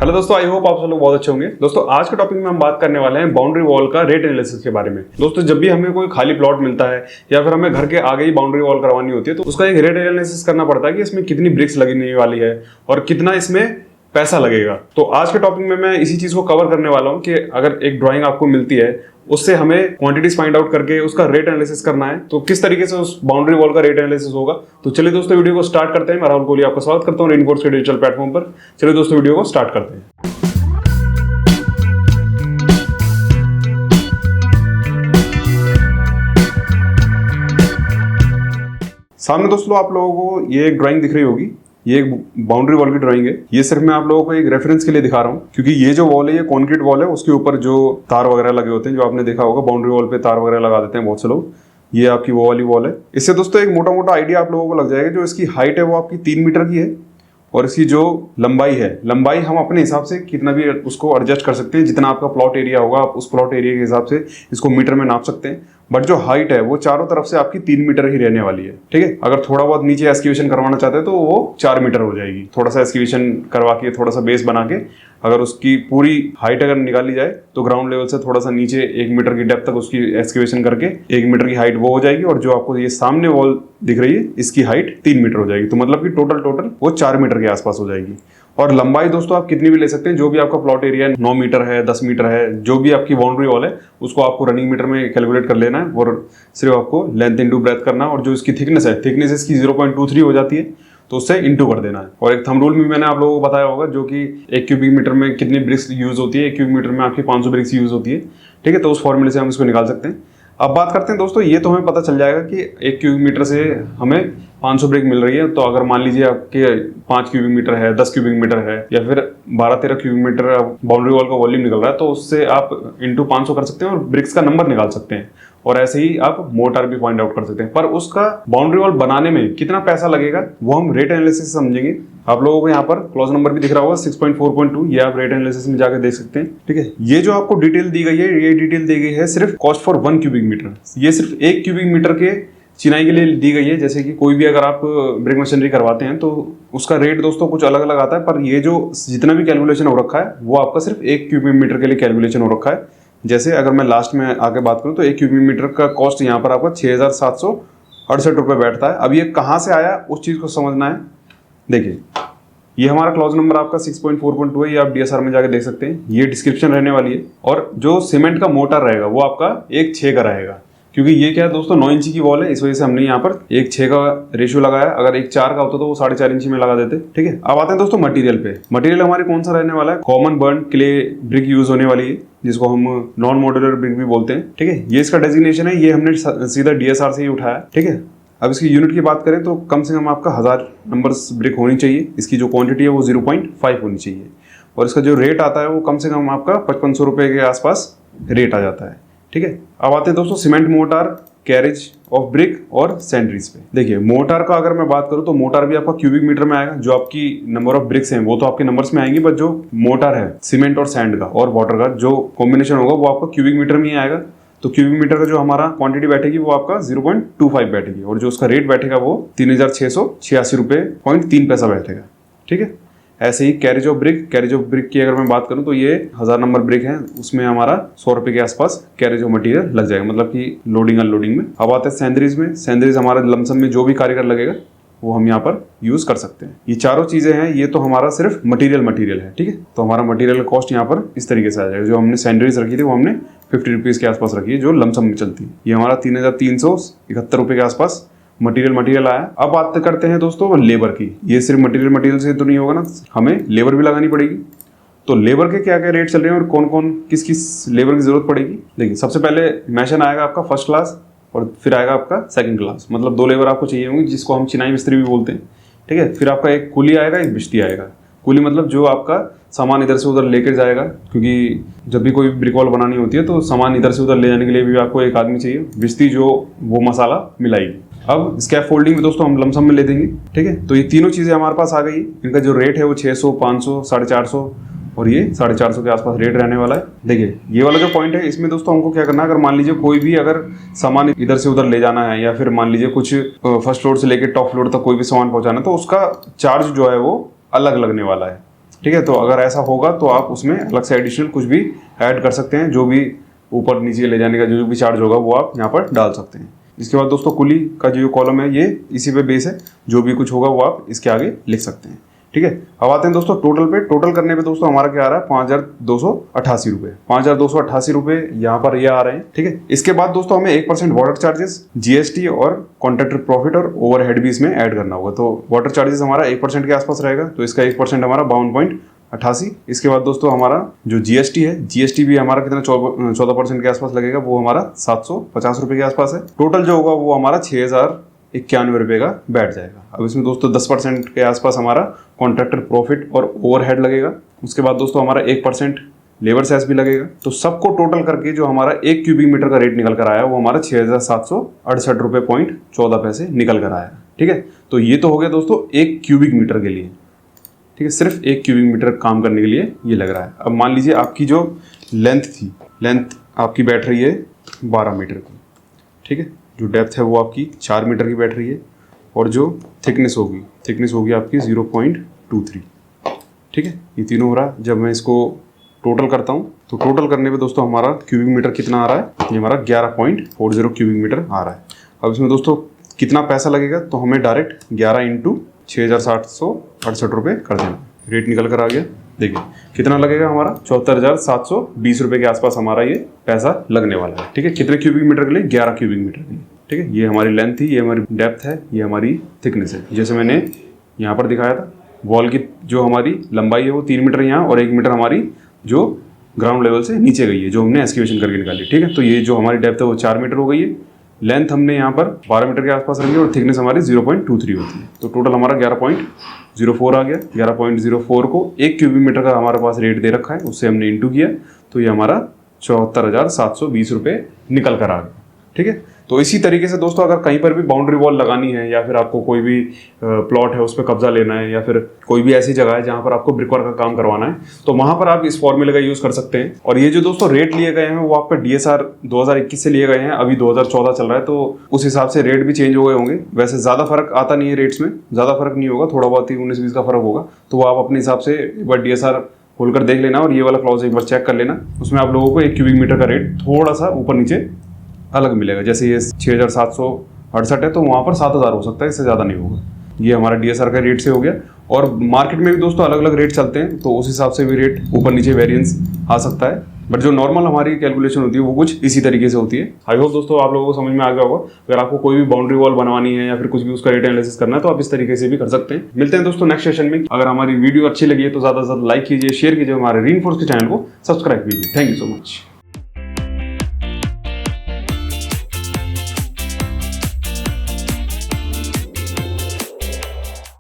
Hello दोस्तों, I hope आप सब लोग बहुत अच्छे होंगे। दोस्तों आज के टॉपिक में हम बात करने वाले हैं बाउंड्री वॉल का रेट एनालिसिस के बारे में। दोस्तों जब भी हमें कोई खाली प्लॉट मिलता है या फिर हमें घर के आगे ही बाउंड्री वॉल करवानी होती है तो उसका एक रेट एनालिसिस करना पड़ता है कि इसमें कितनी ब्रिक्स लगने वाली है और कितना इसमें पैसा लगेगा। तो आज के टॉपिक में मैं इसी चीज को कवर करने वाला हूँ कि अगर एक ड्राइंग आपको मिलती है उससे हमें क्वांटिटीज फाइंड आउट करके उसका रेट एनालिसिस करना है तो किस तरीके से उस बाउंड्री वॉल का रेट एनालिसिस होगा। तो चलिए दोस्तों वीडियो को स्टार्ट करते हैं। मैं राहुल कोहली आपका स्वागत करता हूँ रेनकोर्स के डिजिटल प्लेटफॉर्म पर। चलिए दोस्तों वीडियो को स्टार्ट करते हैं। सामने दोस्तों आप लोगों को ये एक ड्राइंग दिख रही होगी। ये एक बाउंड्री वॉल की ड्राइंग है। ये सिर्फ मैं आप लोगों को एक रेफरेंस के लिए दिखा रहा हूँ क्योंकि ये जो वॉल है ये कॉन्क्रीट वॉल है। उसके ऊपर जो तार वगैरह लगे होते हैं, जो आपने देखा होगा बाउंड्री वॉल पे तार वगैरह लगा देते हैं बहुत से लोग, ये आपकी वो वाली वॉल है। इससे दोस्तों एक मोटा मोटा आइडिया आप लोगों को लग जाएगा। जो इसकी हाइट है वो आपकी 3 मीटर की है और इसकी जो लंबाई है, लंबाई हम अपने हिसाब से कितना भी उसको एडजस्ट कर सकते हैं। जितना आपका प्लॉट एरिया होगा आप उस प्लॉट एरिया के हिसाब से इसको मीटर में नाप सकते हैं। बट जो हाइट है वो चारों तरफ से आपकी 3 मीटर ही रहने वाली है। ठीक है, अगर थोड़ा बहुत नीचे एस्केवेशन करवाना चाहते हैं तो वो 4 मीटर हो जाएगी। थोड़ा सा एस्केवेशन करवा के थोड़ा सा बेस बना के अगर उसकी पूरी हाइट अगर निकाली जाए तो ग्राउंड लेवल से थोड़ा सा नीचे 1 मीटर की डेप्थ तक उसकी एस्केवेशन करके 1 मीटर की हाइट वो हो जाएगी। और जो आपको ये सामने वॉल दिख रही है इसकी हाइट 3 मीटर हो जाएगी। तो मतलब कि टोटल वो 4 मीटर के आसपास हो जाएगी। और लंबाई दोस्तों आप कितनी भी ले सकते हैं। जो भी आपका प्लॉट एरिया है 9 मीटर है, 10 मीटर है, जो भी आपकी बाउंड्री वॉल है उसको आपको रनिंग मीटर में कैलकुलेट कर लेना है और सिर्फ आपको लेंथ इंटू ब्रेथ करना है। और जो इसकी थिकनेस है, थिकनेस इसकी 0.23 हो जाती है तो उससे इंटू कर देना है। और एक थंब रूल भी मैंने आप लोगों को बताया होगा जो कि 1 क्यूबिक मीटर में कितनी ब्रिक्स यूज होती है। 1 क्यूबिक मीटर में आपकी 500 ब्रिक्स यूज होती है। ठीक है, तो उस फॉर्मूले से हम इसको निकाल सकते हैं। अब बात करते हैं दोस्तों, ये तो हमें पता चल जाएगा कि 1 क्यूबिक मीटर से हमें 500 ब्रिक मिल रही है। तो अगर मान लीजिए आपके 5 क्यूबिक मीटर है, 10 क्यूबिक मीटर है या फिर 12-13 क्यूबिक मीटर बाउंड्री वॉल का वॉल्यूम निकल रहा है तो उससे आप इंटू 500 कर सकते हैं और ब्रिक्स का नंबर निकाल सकते हैं। और ऐसे ही आप मोटार भी फाइंड आउट कर सकते हैं। पर उसका बाउंड्री वॉल बनाने में कितना पैसा लगेगा वो हम रेट एनालिसिस समझेंगे। आप लोगों को यहाँ पर क्लॉज नंबर भी दिख रहा होगा 6.4.2, ये आप रेट एनालिसिस में जाकर देख सकते हैं। ठीक है, ये जो आपको डिटेल दी गई है, ये डिटेल दी गई है सिर्फ कॉस्ट फॉर 1 क्यूबिक मीटर। ये सिर्फ 1 क्यूबिक मीटर के चिनाई के लिए दी गई है। जैसे कि कोई भी अगर आप ब्रिक मशीनरी करवाते हैं तो उसका रेट दोस्तों कुछ अलग अलग आता है। पर ये जो जितना भी कैलकुलेशन हो रखा है वो आपका सिर्फ 1 क्यूबिक मीटर के लिए कैलकुलेशन हो रखा है। जैसे अगर मैं लास्ट में आगे बात करूं तो 1 क्यूबिक मीटर का कॉस्ट यहाँ पर आपका 6,768 रुपये बैठता है। अब ये कहाँ से आया उस चीज़ को समझना है। देखिए ये हमारा क्लॉज नंबर आपका 6.4.2 है। ये आप DSR में जाके देख सकते हैं। ये डिस्क्रिप्शन रहने वाली है। और जो सीमेंट का मोटर रहेगा वो आपका 1:6 का रहेगा क्योंकि ये क्या है दोस्तों 9 इंची की वॉल है, इस वजह से हमने यहाँ पर 1:6 का रेशियो लगाया। अगर 1:4 का होता तो वो 4.5 इंची में लगा देते। ठीक है, अब आते हैं दोस्तों मटेरियल पे। मटेरियल हमारे कौन सा रहने वाला है? Common burn clay brick use होने वाली है जिसको हम नॉन मॉड्यूलर ब्रिक भी बोलते हैं। ठीक है, ये इसका डेजिग्नेशन है। ये हमने सीधा DSR से ही उठाया। ठीक है, अब इसकी यूनिट की बात करें तो कम से कम आपका 1000 नंबर्स ब्रिक होनी चाहिए। इसकी जो क्वांटिटी है वो 0.5 होनी चाहिए। और इसका जो रेट आता है वो कम से कम आपका 5500 रुपये के आसपास रेट आ जाता है। ठीक है, अब आते हैं दोस्तों cement motor, carriage of brick और सैंडरीज पे। देखिए मोटार का अगर मैं बात करूं तो मोटार भी आपका क्यूबिक मीटर में आएगा। जो आपकी नंबर ऑफ ब्रिक्स हैं वो तो आपके नंबर्स में आएंगी, बट जो मोटार है सीमेंट और सैंड का और वाटर का जो कॉम्बिनेशन होगा वो आपका क्यूबिक मीटर में ही आएगा। तो क्यूबिक मीटर का जो हमारा क्वांटिटी बैठेगी वो आपका 0.25 बैठेगी और जो उसका रेट बैठेगा वो 3,686 रुपये 3 पैसा बैठेगा। ठीक है, ऐसे ही कैरेज ऑफ ब्रिक की अगर मैं बात करूं तो ये 1000 नंबर ब्रिक है, उसमें हमारा 100 रुपये के आसपास कैरेज ऑफ मटेरियल लग जाएगा, मतलब कि लोडिंग अनलोडिंग में। अब आते हैं सैंडरीज में। सैंडरीज हमारे लमसम में जो भी कारीगर लगेगा वो हम यहाँ पर यूज कर सकते हैं। ये चारों चीजें हैं, ये तो हमारा सिर्फ मटेरियल है। ठीक है, तो हमारा मटेरियल कॉस्ट यहाँ पर इस तरीके से आ जाएगा। जो हमने सैंडरीज रखी थी वो हमने 50 रुपीज के आसपास रखी है जो लमसम में चलती है। ये हमारा 3,371 रुपये के आसपास मटेरियल आया। अब बात करते हैं दोस्तों लेबर की। ये सिर्फ मटेरियल से तो नहीं होगा ना, हमें लेबर भी लगानी पड़ेगी। तो लेबर के क्या क्या रेट चल रहे हैं और कौन कौन किस किस लेबर की जरूरत पड़ेगी। देखिए सबसे पहले मैशन आएगा आपका 1st क्लास और फिर आएगा आपका 2nd क्लास, मतलब 2 लेबर आपको चाहिए होंगे जिसको हम चिनाई मिस्त्री भी बोलते हैं। ठीक है, फिर आपका एक कुली आएगा, एक बिश्ती आएगा। कुली मतलब जो आपका सामान इधर से उधर लेकर जाएगा, क्योंकि जब भी कोई ब्रिक वॉल बनानी होती है तो सामान इधर से उधर ले जाने के लिए भी आपको एक आदमी चाहिए। बिश्ती जो वो मसाला मिलाएगी। अब स्कैफ फोल्डिंग में दोस्तों हम लमसम में ले देंगे। ठीक है, तो ये तीनों चीजें हमारे पास आ गई। इनका जो रेट है वो 600, 500, 450 और ये 450 के आसपास रेट रहने वाला है। देखिए ये वाला जो पॉइंट है इसमें दोस्तों हमको क्या करना है, अगर मान लीजिए कोई भी अगर सामान इधर से उधर ले जाना है या फिर मान लीजिए कुछ फर्स्ट फ्लोर से लेकर टॉप फ्लोर तक कोई भी सामान पहुंचाना है तो उसका चार्ज जो है वो अलग लगने वाला है। ठीक है। तो अगर ऐसा होगा तो आप उसमें अलग से एडिशनल कुछ भी ऐड कर सकते हैं, जो भी ऊपर नीचे ले जाने का जो भी चार्ज होगा वो आप यहाँ पर डाल सकते हैं। इसके बाद दोस्तों कुली का जो कॉलम है ये इसी पे बेस है, जो भी कुछ होगा वो आप इसके आगे लिख सकते हैं। ठीक है। अब आते हैं दोस्तों टोटल पे। टोटल करने पे दोस्तों हमारा क्या आ रहा है 5288 रुपये। 5288 रुपये यहाँ पर ये आ रहे हैं। ठीक है। इसके बाद दोस्तों हमें 1% वाटर चार्जेस, जीएसटी और कॉन्ट्रैक्टर प्रॉफिट और ओवरहेड भी इसमें ऐड करना होगा। तो वाटर चार्जेस हमारा 1% के आसपास रहेगा, तो इसका 1% हमारा 52.88। इसके बाद दोस्तों हमारा जो जीएसटी है, जीएसटी भी हमारा कितना 14% के आसपास लगेगा, वो हमारा 750 रुपये के आसपास है। टोटल जो होगा वो हमारा 6091 रुपये का बैठ जाएगा। अब इसमें दोस्तों 10% के आसपास हमारा कॉन्ट्रैक्टर प्रॉफिट और ओवरहेड लगेगा। उसके बाद दोस्तों हमारा 1% लेबर सेस भी लगेगा। तो सबको टोटल करके जो हमारा 1 क्यूबिक मीटर का रेट निकल कर आया वो हमारा 6768 रुपये पॉइंट 14 पैसे निकल कर आया। ठीक है। तो ये तो हो गया दोस्तों 1 क्यूबिक मीटर के लिए। ठीक है। सिर्फ 1 क्यूबिक मीटर काम करने के लिए ये लग रहा है। अब मान लीजिए आपकी जो लेंथ थी, लेंथ आपकी बैठ रही है 12 मीटर की। ठीक है। जो डेप्थ है वो आपकी 4 मीटर की बैठ रही है, और जो थिकनेस होगी आपकी 0.23। ठीक है। ये तीनों हो रहा है। जब मैं इसको टोटल करता हूँ तो टोटल करने पे दोस्तों हमारा क्यूबिक मीटर कितना आ रहा है, ये हमारा 11.40 क्यूबिक मीटर आ रहा है। अब इसमें दोस्तों कितना पैसा लगेगा, तो हमें डायरेक्ट 11 × 6768 रुपये कर देना। रेट निकल कर आ गया। देखिए कितना लगेगा हमारा 74,720 रुपये के आसपास हमारा ये पैसा लगने वाला है। ठीक है। कितने क्यूबिक मीटर के लिए, 11 क्यूबिक मीटर के लिए। ठीक है। ये हमारी लेंथ थी, ये हमारी डेप्थ है, ये हमारी थिकनेस है। जैसे मैंने यहाँ पर दिखाया था, वॉल की जो हमारी लंबाई है वो 3 मीटर यहाँ और 1 मीटर हमारी जो ग्राउंड लेवल से नीचे गई है, जो हमने एस्केवेशन करके निकाली। ठीक है। तो ये जो हमारी डेप्थ है वो 4 मीटर हो गई है। लेंथ हमने यहाँ पर 12 मीटर के आसपास रखी है और थिकनेस हमारी 0.23 होती है। तो टोटल हमारा 11.04 आ गया। 11.04 को 1 क्यूबिक मीटर का हमारे पास रेट दे रखा है, उससे हमने इंटू किया, तो ये हमारा 74,720 रुपये निकल कर आ गया। ठीक है। तो इसी तरीके से दोस्तों अगर कहीं पर भी बाउंड्री वॉल लगानी है, या फिर आपको कोई भी प्लॉट है उस पर कब्जा लेना है, या फिर कोई भी ऐसी जगह है जहां पर आपको ब्रिकवर्क का काम करवाना है, तो वहां पर आप इस फॉर्मूले का यूज कर सकते हैं। और ये जो दोस्तों रेट लिए गए हैं वो आपका डीएसआर 2021 से लिए गए हैं, अभी 2014 चल रहा है, तो उस हिसाब से रेट भी चेंज हो गए होंगे। वैसे ज्यादा फर्क आता नहीं है रेट्स में, ज्यादा फर्क नहीं होगा, थोड़ा बहुत ही 19-20 का फर्क होगा। तो वो आप अपने हिसाब से एक बार डीएसआर खोल कर देख लेना और ये वाला क्लॉज एक बार चेक कर लेना। उसमें आप लोगों को 1 क्यूबिक मीटर का रेट थोड़ा सा ऊपर नीचे अलग मिलेगा। जैसे ये 6768 है तो वहाँ पर 7000 हो सकता है, इससे ज़्यादा नहीं होगा। ये हमारा डीएसआर का रेट से हो गया। और मार्केट में भी दोस्तों अलग अलग रेट चलते हैं, तो उस हिसाब से भी रेट ऊपर नीचे वेरिएंस आ सकता है। बट जो नॉर्मल हमारी कैलकुलेशन होती है वो कुछ इसी तरीके से होती है। आई होप दोस्तों आप लोगों को समझ में आ गया होगा। अगर आपको कोई भी बाउंड्री वॉल बनवानी है या फिर कुछ भी उसका रेट एनालिसिस करना है तो आप इस तरीके से भी कर सकते हैं। मिलते हैं दोस्तों नेक्स्ट सेशन में। अगर हमारी वीडियो अच्छी लगी है तो ज़्यादा से ज़्यादा लाइक कीजिए, शेयर कीजिए, हमारे रीइंफोर्स के चैनल को सब्सक्राइब कीजिए। Thank you so much.